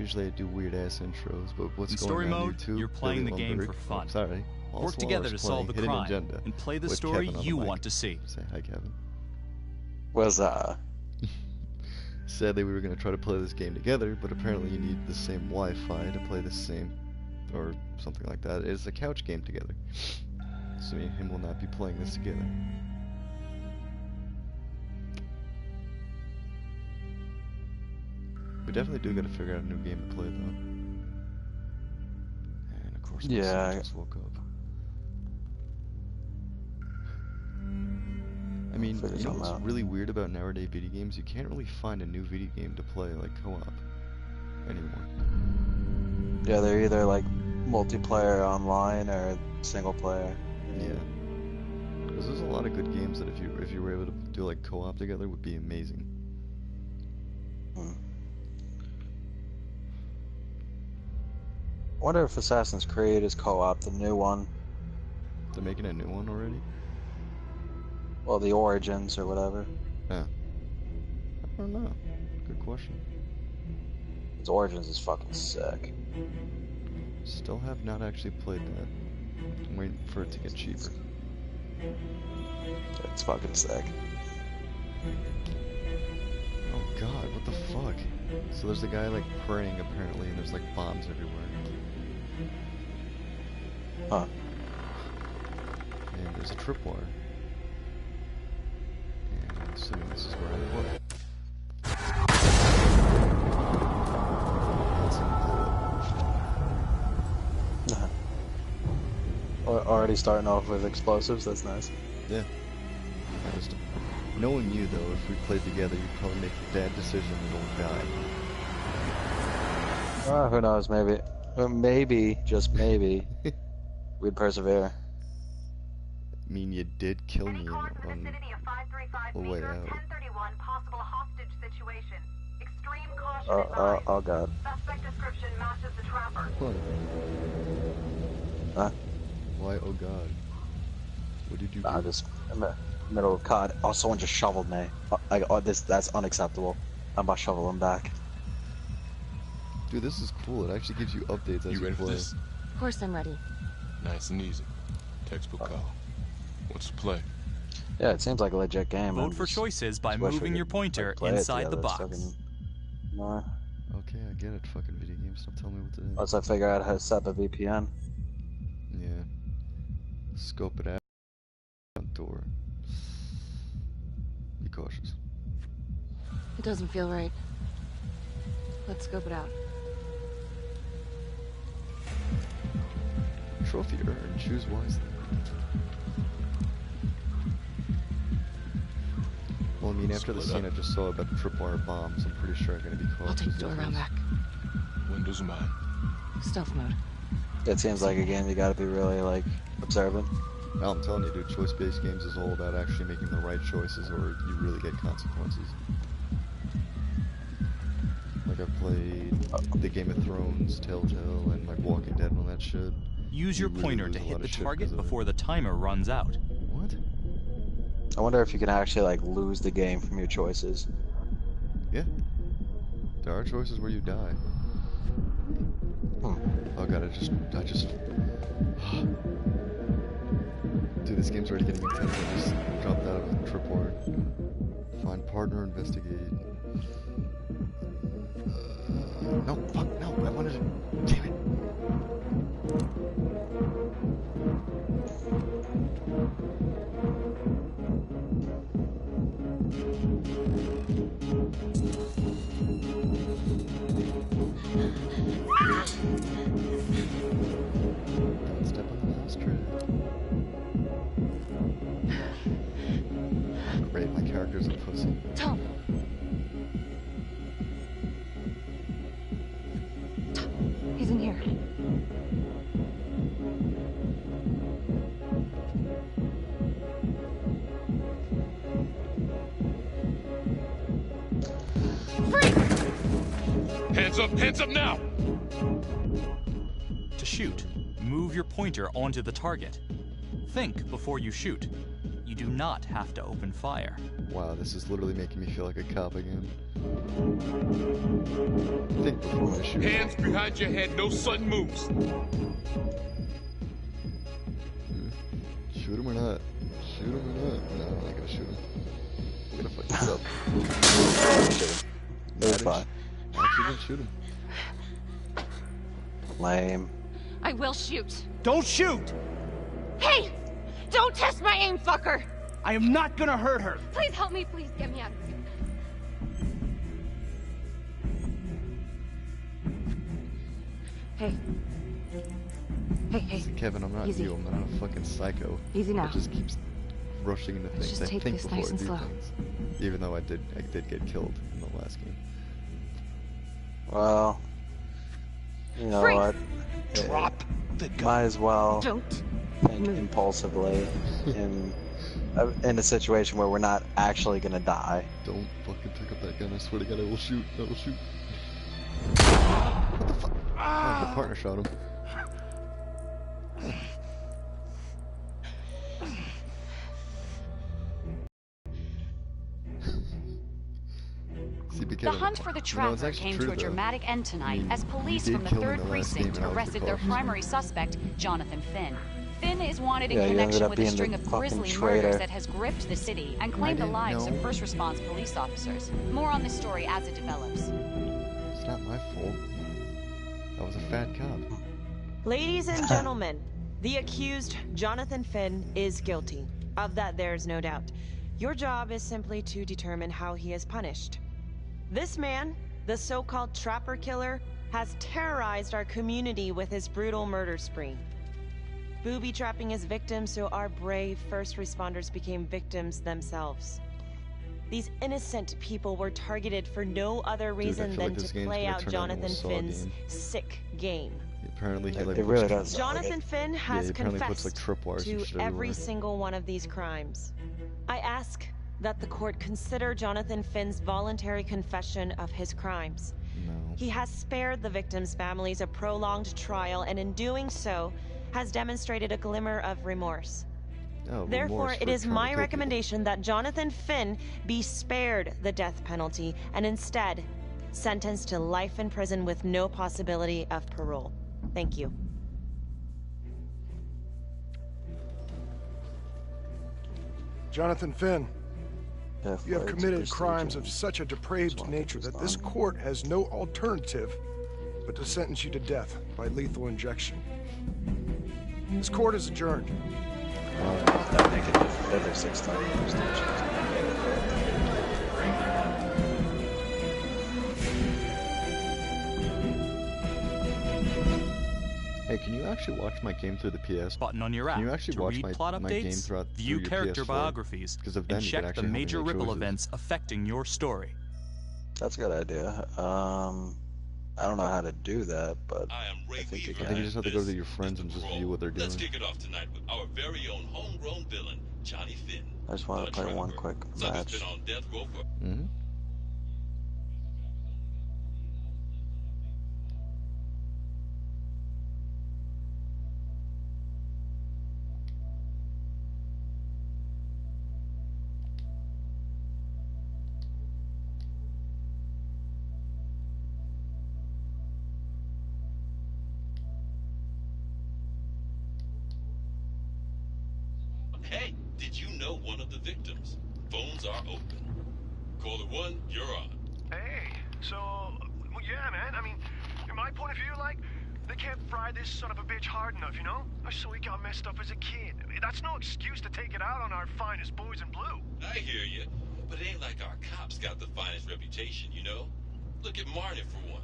usually I do weird-ass intros, but what's In going story on mode, YouTube? you're playing Billy the game Lumberg. for fun. Oh, sorry. Work Also, together I to was solve the playing Hidden crime Agenda and play the with story Kevin on you the mic. want to see. Say hi, Kevin. What's that? Sadly, we were going to try to play this game together, but apparently you need the same Wi-Fi to play the same, or something like that. It's a couch game together. So me and him will not be playing this together. We definitely do got to figure out a new game to play, though. And of course, my son just woke up. I mean, you know what's really weird about nowadays video games? You can't really find a new video game to play, like, co-op anymore. Yeah, they're either, like, multiplayer online or single player. Yeah. Because there's a lot of good games that if you were able to do, like, co-op together would be amazing. I wonder if Assassin's Creed is co-op, the new one. They're making a new one already? Well, the Origins or whatever. Yeah. I don't know. Good question. Its Origins is fucking sick. Still have not actually played that. I'm waiting for it to get cheaper. It's fucking sick. Oh god, what the fuck? So there's a guy like praying apparently, and there's like bombs everywhere. Huh. And there's a tripwire. And I'm assuming this is where I play. Already starting off with explosives, that's nice. Yeah. Knowing you though, if we played together, you'd probably make a bad decision and don't die. Who knows, maybe. Maybe, just maybe, we'd persevere. I mean, you did kill me on the way out. Oh god. Suspect description matches the trapper. Huh? Why, oh god? What did you do? I just in the middle of COD. Oh, someone just shoveled me. That's unacceptable. I'm about to shovel him back. Dude, this is cool. It actually gives you updates as you ready play. for this? Of course I'm ready. Nice and easy. Textbook call. What's the play? Yeah, it seems like a legit game. Vote for choices by moving your pointer inside the box. No. Okay, I get it. Fucking video games. Don't tell me what to do. Once I figure out how to set the VPN. Yeah. Scope it out. Front door. Be cautious. It doesn't feel right. Let's scope it out. Trophy to earn. Choose wisely. Well, I mean, after the scene I just saw about the tripwire bombs, I'm pretty sure I'm gonna be caught. I'll take the door around back. Windows mine. Stealth mode. It seems like a game you gotta be really, like, observant. Well, I'm telling you, dude, choice-based games is all about actually making the right choices or you really get consequences. Like, I've played the Game of Thrones, Telltale, and like Walking Dead and all that shit. Use your pointer to hit the target before the timer runs out. What? I wonder if you can actually, like, lose the game from your choices. Yeah. There are choices where you die. Oh god, I just... Dude, this game's already getting intense. I just dropped out of a tripwire. Find partner, investigate. No, fuck, no, I wanted to... Damn it. Don't step on the mouse trap. Great, my character's a pussy. Tom! He's in here. Hands up now! To shoot, move your pointer onto the target. Think before you shoot. you do not have to open fire. Wow, this is literally making me feel like a cop again. Think before I shoot. Hands behind your head, no sudden moves. Shoot him or not? Shoot him or not? No, I'm not gonna shoot him. I'm gonna fuck this up. It's fine. Actually gonna shoot him. Lame. I will shoot. Don't shoot! Hey! Don't test my aim, fucker! I am not gonna hurt her. Please help me, please get me out of here. Hey. Hey. Kevin, I'm not Easy. you. I'm not a fucking psycho. Easy now. That just keeps rushing into things. Just I take think this before nice I and do slow. things. Even though I did get killed in the last game. Well, you know Freeze! what? Drop the gun. Might as well Don't. think impulsively in a situation where we're not actually gonna die. Don't fucking pick up that gun. I swear to God, I will shoot. I will shoot. What the fuck? Oh, the partner shot him. The hunt for the trapper came to a dramatic end tonight as police from the 3rd Precinct arrested their primary suspect, Jonathan Finn. Finn is wanted in Yeah, you ended connection up with a being string the of fucking grisly traitor. murders that has gripped the city and claimed the didn't lives know. of first response police officers. More on this story as it develops. It's not my fault. I was a fat cop. Ladies and gentlemen, the accused, Jonathan Finn, is guilty. Of that, there's no doubt. Your job is simply to determine how he is punished. This man, the so-called trapper killer, has terrorized our community with his brutal murder spree. Booby-trapping his victims so our brave first responders became victims themselves. These innocent people were targeted for no other reason feel like than this to game's play gonna out turn out into a Jonathan Saw Finn's game. sick game. Apparently he like It really does. Jonathan Finn has he apparently puts, confessed like, tripwires and to shit every everywhere. single one of these crimes. I ask that the court consider Jonathan Finn's voluntary confession of his crimes. No. He has spared the victims' families a prolonged trial, and in doing so, has demonstrated a glimmer of remorse. Oh, Therefore, remorse it for is trying to my kill people. recommendation that Jonathan Finn be spared the death penalty and instead sentenced to life in prison with no possibility of parole. Thank you. Jonathan Finn, Death you have rights committed of crimes of prestige. such a depraved Swamp nature is that this gone. court has no alternative but to sentence you to death by lethal injection. This court is adjourned. That make it every 6 times. Hey, can you actually watch my game through the PS? Button on your app Can you actually to watch read my, plot my game updates, throughout view through your character PS4? biographies, Because of then and you could check the actually help me major make ripple choices. events affecting your story. That's a good idea. I don't know how to do that, but I am Ray think you Weaver. I think you can. just have to go to This your friends is and The just Crow. view what they're doing. Let's kick it off tonight with our very own homegrown villain, Johnny Finn. I just want the to play one Trapper. quick Sucker's match. been on death row for Mm-hmm. Hey, did you know one of the victims? Phones are open. Caller 1, you're on. Hey, so, well, yeah, man. I mean, in my point of view, like, they can't fry this son of a bitch hard enough, you know? So he got messed up as a kid. I mean, that's no excuse to take it out on our finest boys in blue. I hear you, but it ain't like our cops got the finest reputation, you know? Look at Marnie for one.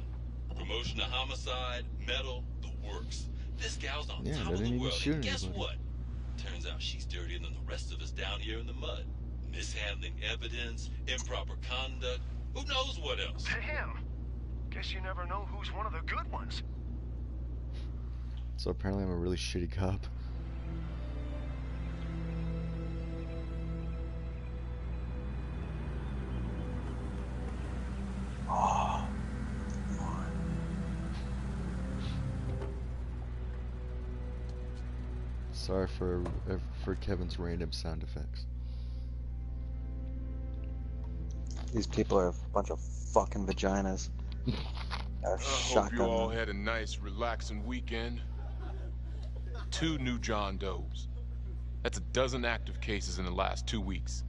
Promotion to homicide, medal, the works. This gal's on Yeah, top they of didn't the even world, shoot and guess anybody. what? Turns out she's dirtier than the rest of us down here in the mud. Mishandling evidence, improper conduct, who knows what else? Damn. Guess you never know who's one of the good ones. So apparently I'm a really shitty cop. Oh, come on. Sorry for Kevin's random sound effects. These people are a bunch of fucking vaginas. I hope you all had a nice, relaxing weekend. 2 new John Does. That's a dozen active cases in the last 2 weeks.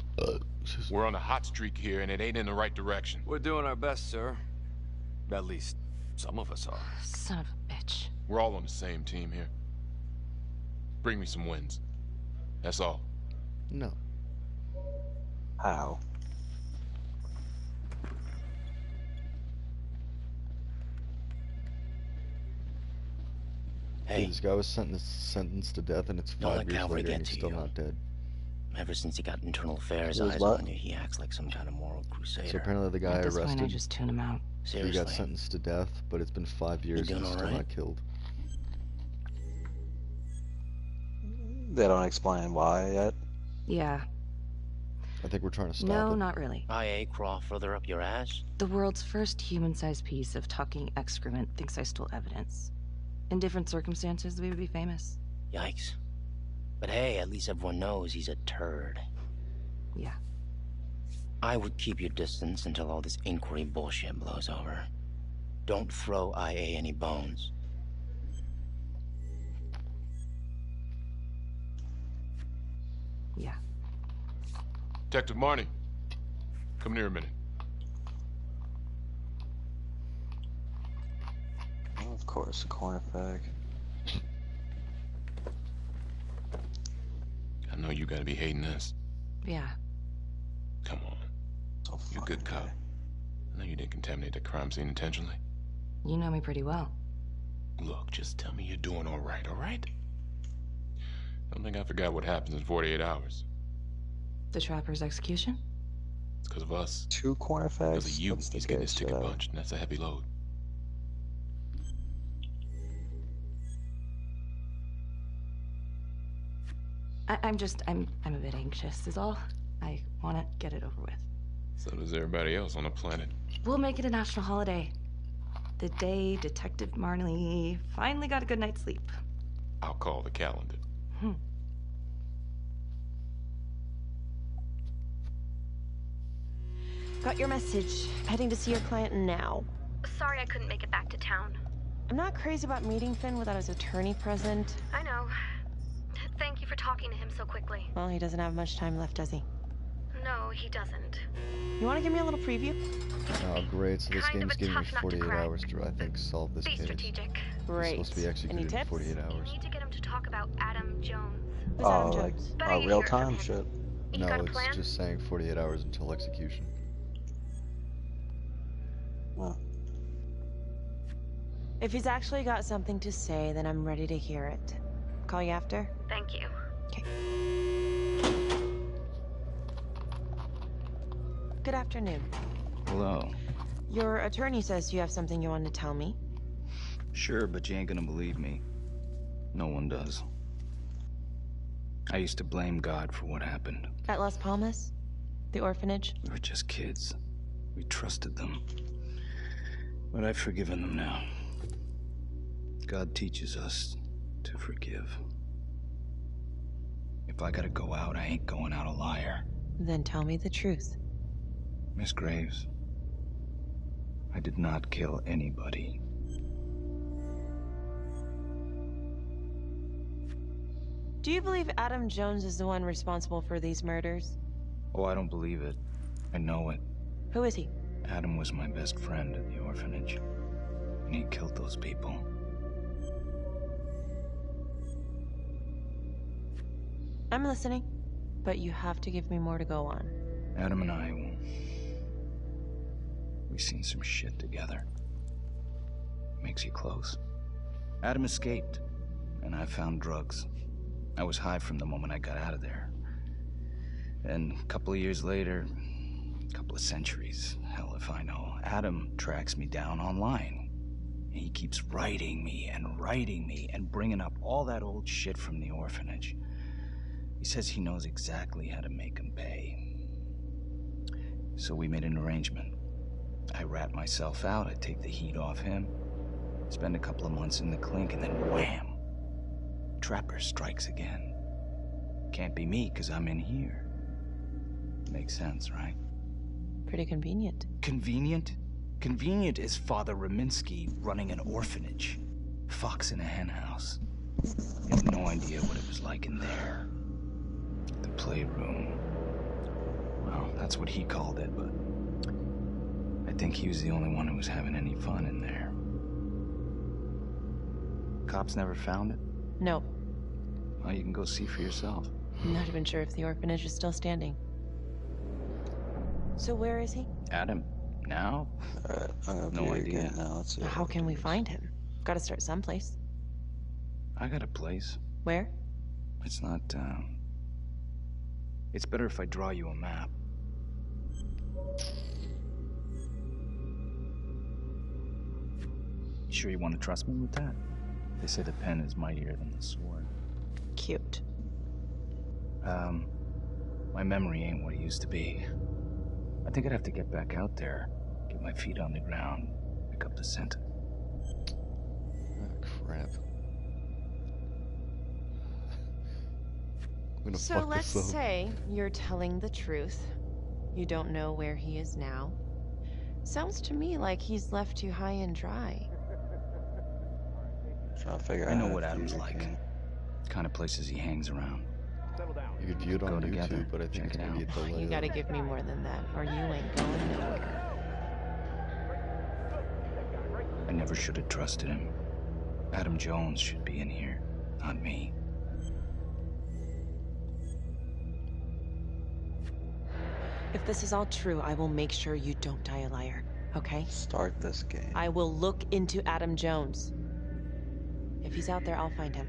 We're on a hot streak here, and it ain't in the right direction. We're doing our best, sir. At least, some of us are. Son of a bitch. We're all on the same team here. Bring me some wins. That's all. No. How? Hey, this guy was sentenced to death, and it's 5 years later, and he's still not dead. Ever since he got internal affairs eyes on you, he acts like some kind of moral crusader. So apparently the guy At this arrested, point, I just tune him out. Seriously. He got sentenced to death, but it's been 5 years and he's still not killed. They don't explain why yet. Yeah. I think we're trying to stop it. No, not really. IA crawl further up your ass? The world's first human-sized piece of talking excrement thinks I stole evidence. In different circumstances, we would be famous. Yikes. But hey, at least everyone knows he's a turd. Yeah. I would keep your distance until all this inquiry bullshit blows over. Don't throw IA any bones. Yeah. Detective Marnie, come here a minute. Of course, a corner fag. I know you gotta be hating this. Yeah. Come on. So You're a good cop. I know you didn't contaminate the crime scene intentionally. You know me pretty well. Look, just tell me you're doing all right? Don't think I forgot what happens in 48 hours. The Trapper's execution? It's because of us. 2 corner fags? Because of you, he's getting his ticket punched, and that's a heavy load. I'm a bit anxious is all. I want to get it over with. So does everybody else on the planet. We'll make it a national holiday. The day Detective Marley finally got a good night's sleep. I'll call the calendar. Got your message. Heading to see your client now. Sorry I couldn't make it back to town. I'm not crazy about meeting Finn without his attorney present. I know. Thank you for talking to him so quickly. Well, he doesn't have much time left, does he? No, he doesn't. You want to give me a little preview? Oh, great. So this game's giving me 48 hours to, I think, solve this Be case. strategic. Great. It's supposed to be executed in 48 hours. You need to get him to talk about Adam Jones. Who's Adam Jones? Like, real time shit. No, it's just saying 48 hours until execution. Huh. If he's actually got something to say, then I'm ready to hear it. Call you after? Thank you. Okay. Good afternoon. Hello. Your attorney says you have something you want to tell me. Sure, but you ain't gonna believe me. No one does. I used to blame God for what happened. At Las Palmas? The orphanage? We were just kids. We trusted them. But I've forgiven them now. God teaches us to forgive. If I gotta go out, I ain't going out a liar. Then tell me the truth. Miss Graves, I did not kill anybody. Do you believe Adam Jones is the one responsible for these murders? Oh, I don't believe it. I know it. Who is he? Adam was my best friend at the orphanage, and he killed those people. I'm listening, but you have to give me more to go on. Adam and I, we've seen some shit together. Makes you close. Adam escaped, and I found drugs. I was high from the moment I got out of there. And a couple of years later, a couple of centuries, hell if I know, Adam tracks me down online. And he keeps writing me and bringing up all that old shit from the orphanage. He says he knows exactly how to make him pay. So we made an arrangement. I rat myself out, I take the heat off him, spend a couple of months in the clink, and then wham! Trapper strikes again. Can't be me, 'cause I'm in here. Makes sense, right? pretty convenient. Convenient? Convenient is Father Raminsky running an orphanage. Fox in a henhouse. You have no idea what it was like in there. The playroom. Well, that's what he called it, but I think he was the only one who was having any fun in there. Cops never found it? No. Well, you can go see for yourself. I'm not even sure if the orphanage is still standing. So where is he? Adam. Now? Alright, I'm gonna No idea. again now. Let's see. How can we find him? Gotta start someplace. I got a place. Where? It's not, It's better if I draw you a map. Sure you want to trust me with that? They say the pen is mightier than the sword. Cute. My memory ain't what it used to be. I think I'd have to get back out there, get my feet on the ground, pick up the scent. Oh, crap. I'm gonna So fuck let's this up. say you're telling the truth. You don't know where he is now. Sounds to me like he's left you high and dry. Trying to figure out. I know what Adam's like. Kind of places he hangs around. You could view it on Go YouTube, together, but I think it's check it gonna be a out. delay. You gotta give me more than that, or you ain't going nowhere. I never should have trusted him. Adam Jones should be in here, not me. If this is all true, I will make sure you don't die a liar, okay? Start this game. I will look into Adam Jones. If he's out there, I'll find him.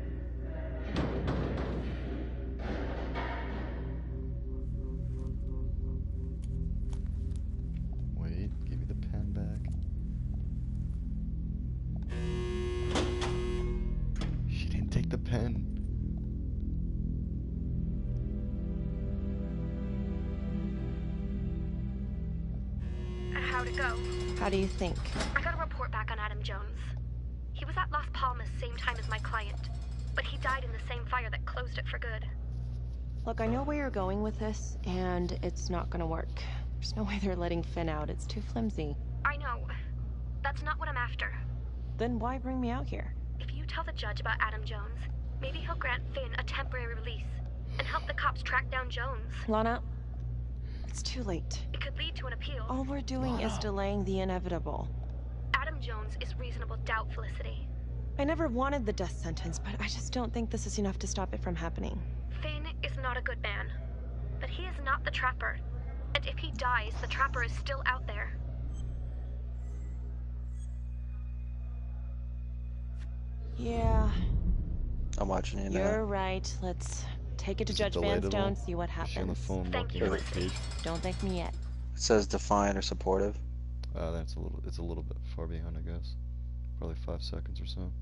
Wait, give me the pen back. She didn't take the pen. How'd it go? How do you think? I got a report back on Adam Jones. He was at Las Palmas same time as my client, but he died in the same fire that closed it for good. Look, I know where you're going with this, and it's not gonna work. There's no way they're letting Finn out. It's too flimsy. I know. That's not what I'm after. Then why bring me out here? If you tell the judge about Adam Jones, maybe he'll grant Finn a temporary release and help the cops track down Jones. Lana, it's too late. It could lead to an appeal. All we're doing is delaying the inevitable. Adam Jones is reasonable doubt, Felicity. I never wanted the death sentence, but I just don't think this is enough to stop it from happening. Finn is not a good man, but he is not the Trapper. And if he dies, the Trapper is still out there. Yeah, I'm watching you now. you're right. Let's take it to Is it Judge delayed at all? Vanstone, see what Is she on the happens. phone Thank walking you. down the page? Don't thank me yet. It says defiant or supportive. That's it's a little bit far behind, I guess. Probably 5 seconds or so.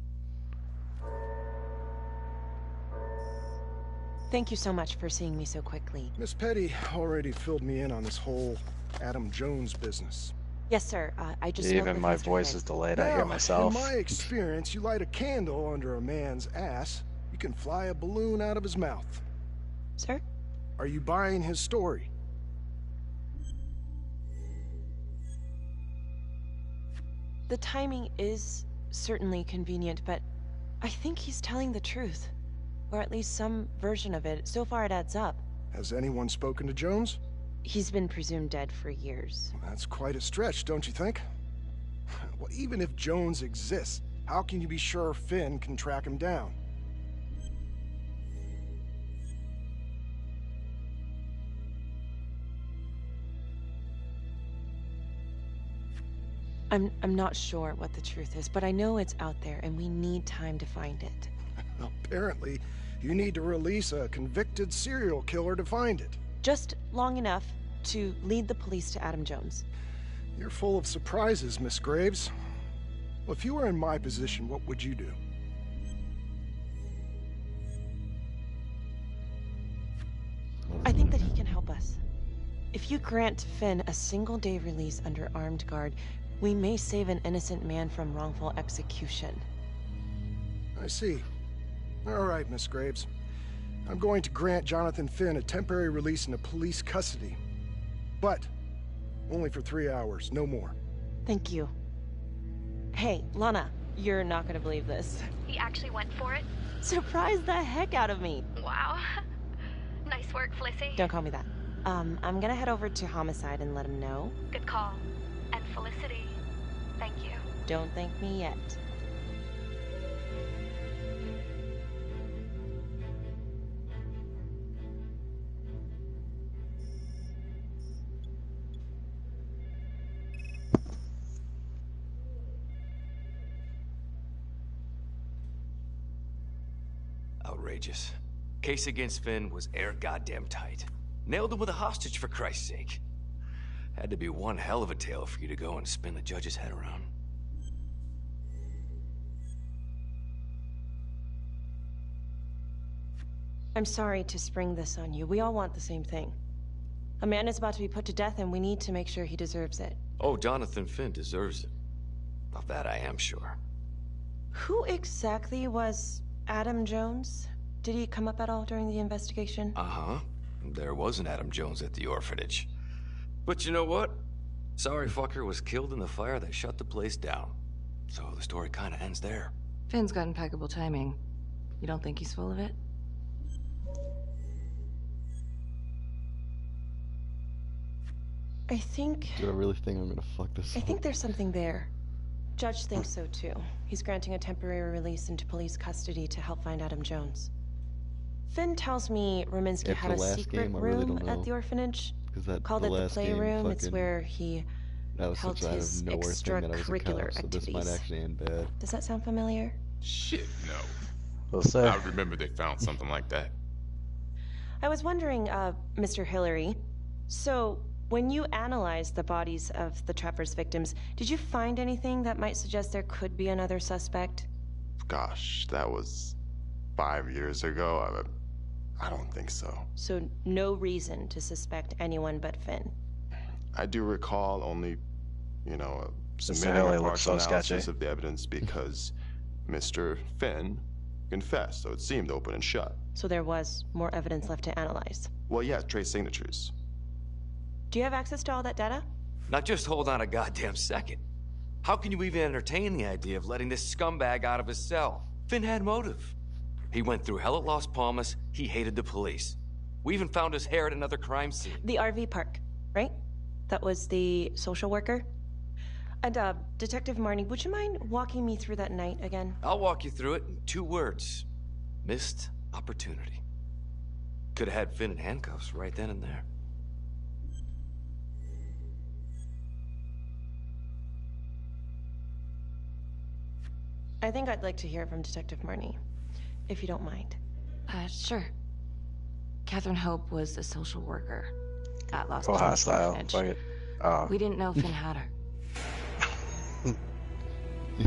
Thank you so much for seeing me so quickly. Miss Petty already filled me in on this whole Adam Jones business. Yes, sir. I just spoke Even with my Mr. voice Finn. is delayed. I hear myself. In my experience, you light a candle under a man's ass, you can fly a balloon out of his mouth. Sir? Are you buying his story? The timing is certainly convenient, but I think he's telling the truth. Or at least some version of it. So far it adds up. Has anyone spoken to Jones? He's been presumed dead for years. That's quite a stretch, don't you think? Well, even if Jones exists, how can you be sure Finn can track him down? I'm not sure what the truth is, but I know it's out there and we need time to find it. Apparently, you need to release a convicted serial killer to find it. Just long enough to lead the police to Adam Jones. You're full of surprises, Miss Graves. Well, if you were in my position, what would you do? I think that he can help us. If you grant Finn a single-day release under armed guard, we may save an innocent man from wrongful execution. I see. All right, Miss Graves. I'm going to grant Jonathan Finn a temporary release into police custody. But Only for 3 hours, no more. Thank you. Hey, Lana, you're not gonna believe this. He actually went for it? Surprised the heck out of me. Wow. Nice work, Felicity. Don't call me that. I'm gonna head over to Homicide and let him know. Good call. And Felicity, thank you. Don't thank me yet. Outrageous. Case against Finn was air goddamn tight. Nailed him with a hostage, for Christ's sake. Had to be one hell of a tale for you to go and spin the judge's head around. I'm sorry to spring this on you. We all want the same thing. A man is about to be put to death, and we need to make sure he deserves it. Oh, Jonathan Finn deserves it. Of that I am sure. Who exactly was Adam Jones? Did he come up at all during the investigation? Uh-huh. There was an Adam Jones at the orphanage. But you know what? Sorry fucker was killed in the fire that shut the place down. So the story kind of ends there. Finn's got impeccable timing. You don't think he's full of it? I think... Do I really think I'm gonna fuck this up? I think there's something there. Judge thinks so too. He's granting a temporary release into police custody to help find Adam Jones. Finn tells me Rominsky had a secret room at the orphanage. Called it the playroom. It's where he held his extracurricular activities. So this might actually end bad. Does that sound familiar? Shit, no. We'll say. I remember they found something like that. I was wondering, Mr. Hillary, so when you analyzed the bodies of the Trappers' victims, did you find anything that might suggest there could be another suspect? Gosh, that was 5 years ago. I don't think so. So no reason to suspect anyone but Finn? I do recall only, submitting a partial analysis of the evidence because Mr. Finn confessed, so it seemed open and shut. So there was more evidence left to analyze? Well, yeah, trace signatures. Do you have access to all that data? Not just hold on a goddamn second. How can you even entertain the idea of letting this scumbag out of his cell? Finn had motive. He went through hell at Las Palmas. He hated the police. We even found his hair at another crime scene. The RV park, right? That was the social worker? And, Detective Marnie, would you mind walking me through that night again? I'll walk you through it in 2 words. Missed opportunity. Could have had Finn in handcuffs right then and there. I think I'd like to hear from Detective Marnie, if you don't mind. Sure. Catherine Hope was a social worker at Las Palmas Orphanage. We didn't know Finn had her.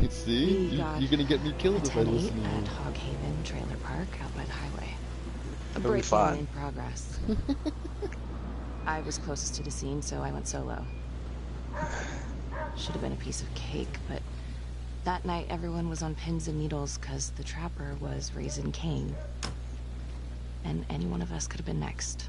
See? You're gonna get me killed if I listen to you. At Hog Haven Trailer Park out by the highway. A It'll be break-in fun. in progress. I was closest to the scene, so I went solo. Should have been a piece of cake, but that night everyone was on pins and needles because the trapper was raising Cain. And any one of us could have been next.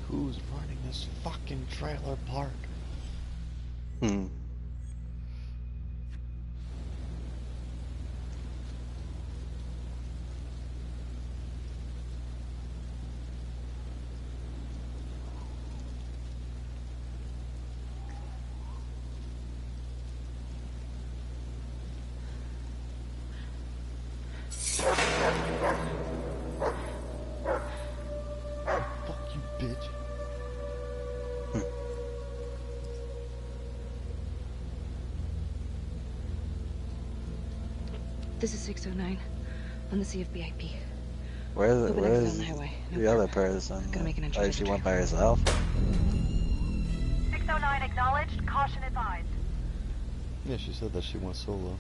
Who's running this fucking trailer park? Fuck you, bitch. This is 609 on the CFBIP. Where's on the highway. the other person? Gonna make an entry Oh, to she the went by herself? 609 acknowledged. Caution advised. Yeah, she said that she went solo.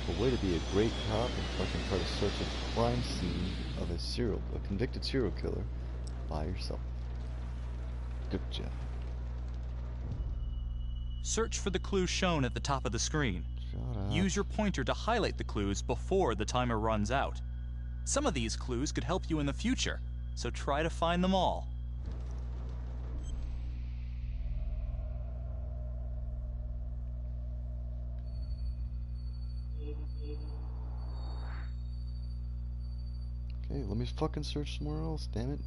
A way to be a great cop and fucking try to search a crime scene of a convicted serial killer by yourself. Good job. Search for the clues shown at the top of the screen. Use your pointer to highlight the clues before the timer runs out. Some of these clues could help you in the future, so try to find them all. Okay, let me fucking search somewhere else, damn it.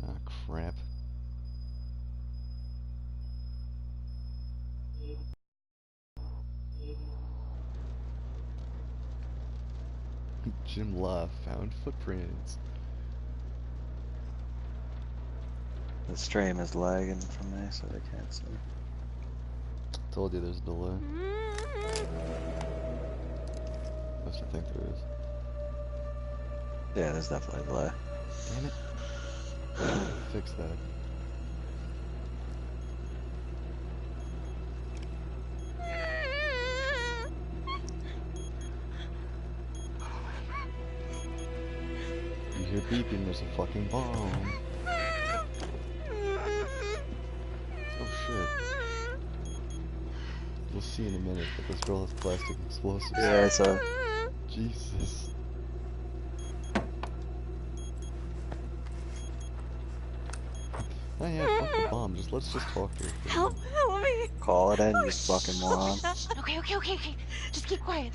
Ah, crap. Jim Law found footprints. The stream is lagging for me, so they can't see. Told you there's a delay. Yes, I think there is. Yeah, there's definitely a delay. Damn it. Fix that. You hear beeping, there's a fucking bomb. Oh shit. You'll see in a minute that this girl has plastic explosives. Yeah, it's a... Jesus. Oh yeah, fuck the bomb. Let's just talk to her. Help me. Call it in, you fucking moron. Okay. Just keep quiet.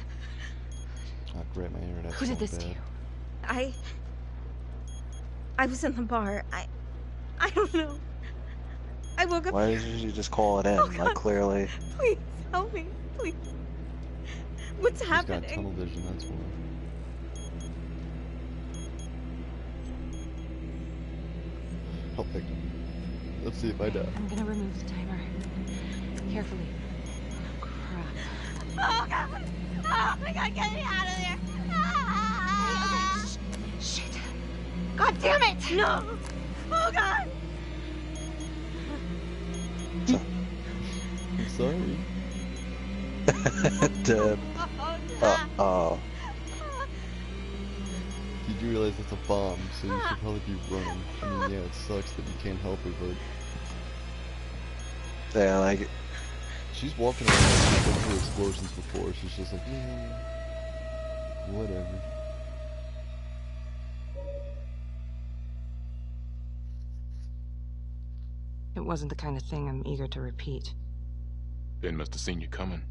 Oh great, my internet's Who did this bad. to you? I was in the bar. I don't know. I woke up. Why did you just call it in? Like, clearly. Please help me, please. What's happening? She's got tunnel vision, that's why. I'll pick him. Let's see if I die. I'm gonna remove the timer. Carefully. Oh, crap. Oh, God. Oh, my God, get me out of there. Ah! Okay, shit. God damn it! No! Oh, God! I'm sorry. Dead. Uh-oh. You do realize it's a bomb, so you should probably be running. I mean, yeah, it sucks that you can't help her, but... Yeah, like... She's walking around and been through explosions before, she's just like, yeah, whatever. It wasn't the kind of thing I'm eager to repeat. Ben must have seen you coming.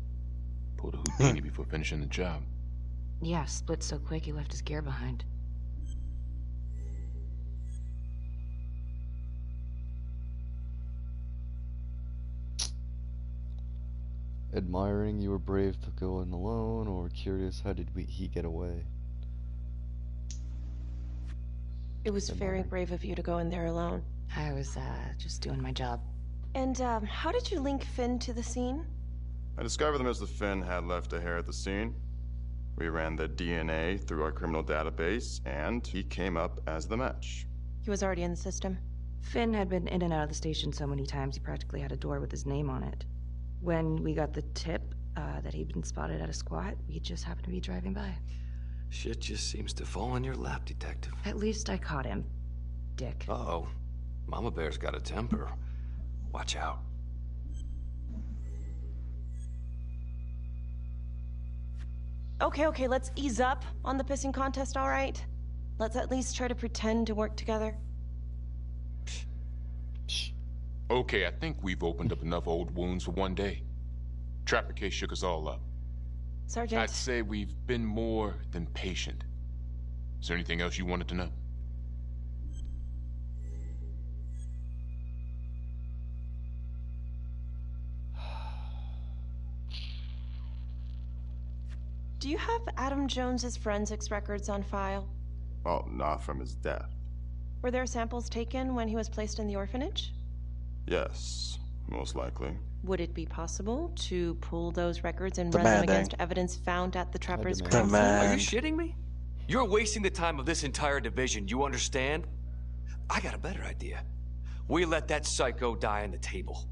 Pulled a Houdini before finishing the job. Yeah, split so quick he left his gear behind. Admiring you were brave to go in alone, or curious how did he get away? It was very brave of you to go in there alone. I was, just doing my job. And, how did you link Finn to the scene? I discovered that Mr. Finn had left a hair at the scene. We ran the DNA through our criminal database, and he came up as the match. He was already in the system. Finn had been in and out of the station so many times he practically had a door with his name on it. When we got the tip that he'd been spotted at a squat, we just happened to be driving by. Shit just seems to fall in your lap, Detective. At least I caught him, dick. Uh-oh. Mama Bear's got a temper. Watch out. Okay, let's ease up on the pissing contest, all right? Let's at least try to pretend to work together. Okay, I think we've opened up enough old wounds for one day. Trapper case shook us all up. Sergeant. I'd say we've been more than patient. Is there anything else you wanted to know? Do you have Adam Jones's forensics records on file? Well, not from his death. Were there samples taken when he was placed in the orphanage? Yes, most likely. Would it be possible to pull those records and run them against evidence found at the Trapper's crime scene? Are you shitting me? You're wasting the time of this entire division, you understand? I got a better idea. We let that psycho die on the table.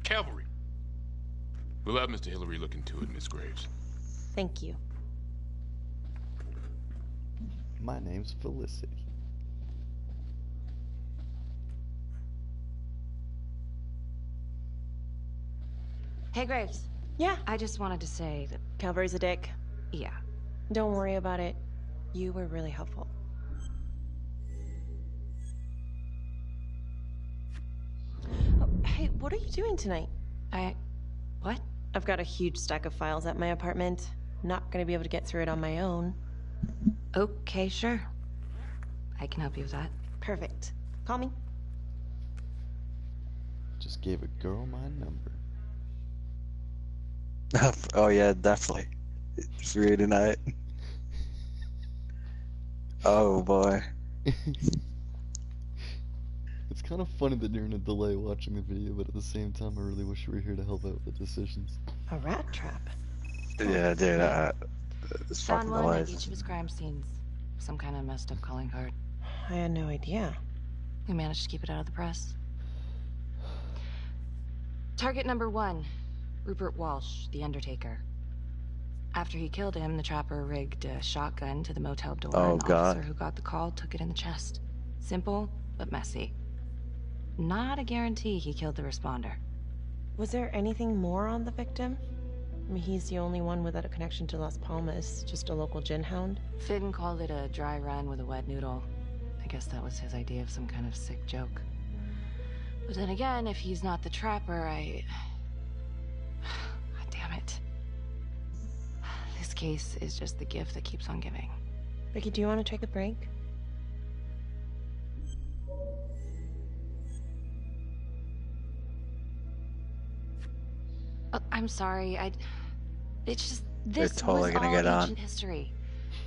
Cavalry. We'll have Mr. Hillary look into it, Miss Graves. Thank you. My name's Felicity. Hey, Graves. Yeah? I just wanted to say that... Calvary's a dick. Yeah. Don't worry about it. You were really helpful. Oh, hey, what are you doing tonight? What? I've got a huge stack of files at my apartment. Not gonna be able to get through it on my own. Okay, sure. I can help you with that. Perfect. Call me. Just gave a girl my number. Oh yeah, definitely. Free tonight. Oh boy. It's kind of funny that you're in a delay watching the video, but at the same time, I really wish you were here to help out with the decisions. A rat trap? Yeah, dude, it's fucking Found one at delays. each of his crime scenes. Some kind of messed up calling card. I had no idea. We managed to keep it out of the press. Target number 1, Rupert Walsh, the Undertaker. After he killed him, the trapper rigged a shotgun to the motel door. Oh, and the God. officer who got the call took it in the chest. Simple, but messy. Not a guarantee he killed the responder. Was there anything more on the victim? I mean, he's the only one without a connection to Las Palmas, just a local gin hound. Finn called it a dry run with a wet noodle. I guess that was his idea of some kind of sick joke. But then again, if he's not the trapper, God damn it. This case is just the gift that keeps on giving. Ricky, do you want to take a break? I'm sorry, it's just, They're this totally was gonna all get on. ancient history.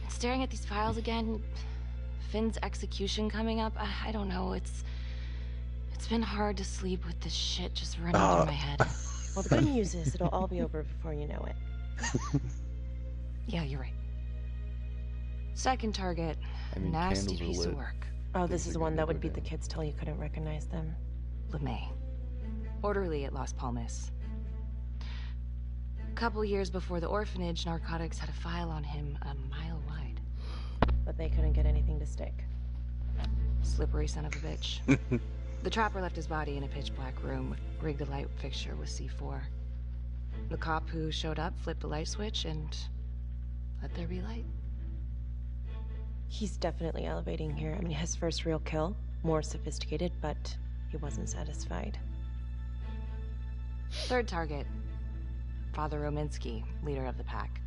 And staring at these files again, Finn's execution coming up, I don't know, it's been hard to sleep with this shit just running through my head. Well, the good news is it'll all be over before you know it. Yeah, you're right. Second target, I mean, nasty candles are piece of lit. work. Oh, this is the one that would beat the kids till you couldn't recognize them. LeMay. Orderly at Las Palmas. A couple years before the orphanage, narcotics had a file on him a mile wide. But they couldn't get anything to stick. Slippery son of a bitch. The trapper left his body in a pitch-black room, rigged a light fixture with C4. The cop who showed up flipped the light switch and let there be light. He's definitely elevating here. I mean, his first real kill, more sophisticated, but he wasn't satisfied. Third target, Father Rominsky, leader of the pack.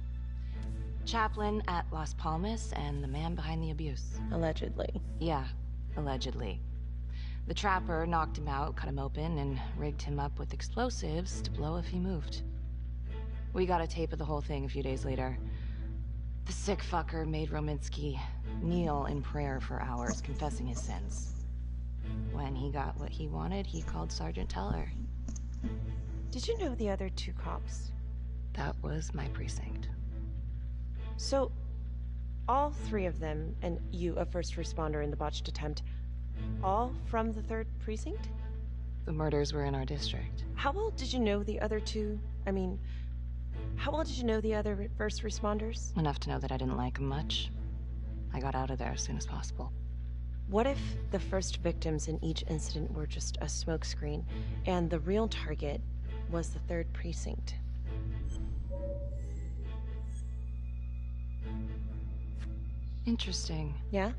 Chaplain at Las Palmas and the man behind the abuse. Allegedly. Yeah, allegedly. The trapper knocked him out, cut him open, and rigged him up with explosives to blow if he moved. We got a tape of the whole thing a few days later. The sick fucker made Rominsky kneel in prayer for hours, confessing his sins. When he got what he wanted, he called Sergeant Teller. Did you know the other 2 cops? That was my precinct. So, all 3 of them, and you, a first responder in the botched attempt, all from the 3rd precinct? The murders were in our district. How well did you know the other 2? I mean, how well did you know the other first responders? Enough to know that I didn't like them much. I got out of there as soon as possible. What if the first victims in each incident were just a smokescreen, and the real target was the 3rd precinct? Interesting. Yeah?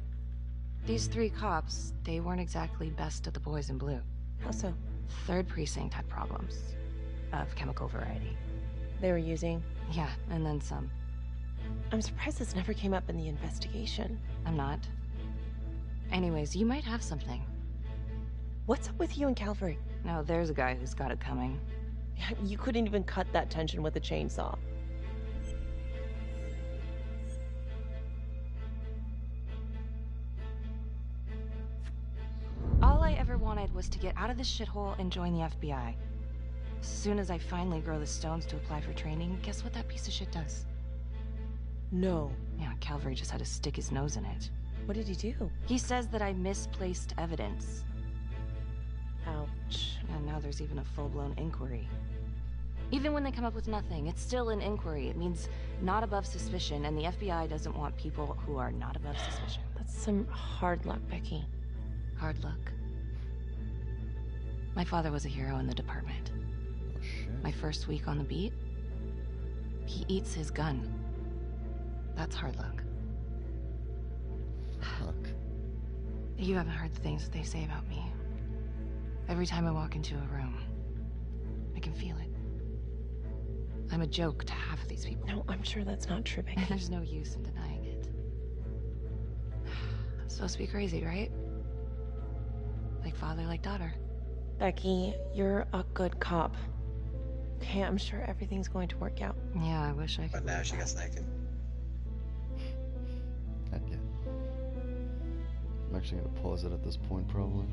These 3 cops, they weren't exactly best of the boys in blue. How so? 3rd precinct had problems. Of chemical variety. They were using? Yeah, and then some. I'm surprised this never came up in the investigation. I'm not. Anyways, you might have something. What's up with you and Calvary? No, there's a guy who's got it coming. You couldn't even cut that tension with a chainsaw. All I ever wanted was to get out of this shithole and join the FBI. As soon as I finally grow the stones to apply for training, guess what that piece of shit does? No. Yeah, Calvary just had to stick his nose in it. What did he do? He says that I misplaced evidence. Ouch. And now there's even a full-blown inquiry. Even when they come up with nothing, it's still an inquiry. It means not above suspicion, and the FBI doesn't want people who are not above suspicion. That's some hard luck, Becky. Hard luck? My father was a hero in the department. Oh, shit. My first week on the beat, he eats his gun. That's hard luck. Fuck. You haven't heard the things that they say about me. Every time I walk into a room, I can feel it. I'm a joke to half of these people. No, I'm sure that's not true, Becky. There's no use in denying it. I'm supposed to be crazy, right? Like father, like daughter. Becky, you're a good cop. Okay, I'm sure everything's going to work out. Yeah, I wish I could. But now she gets naked. Not yet. I'm actually gonna pause it at this point, probably.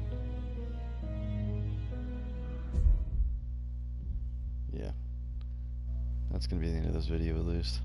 Yeah. That's gonna be the end of this video, at least.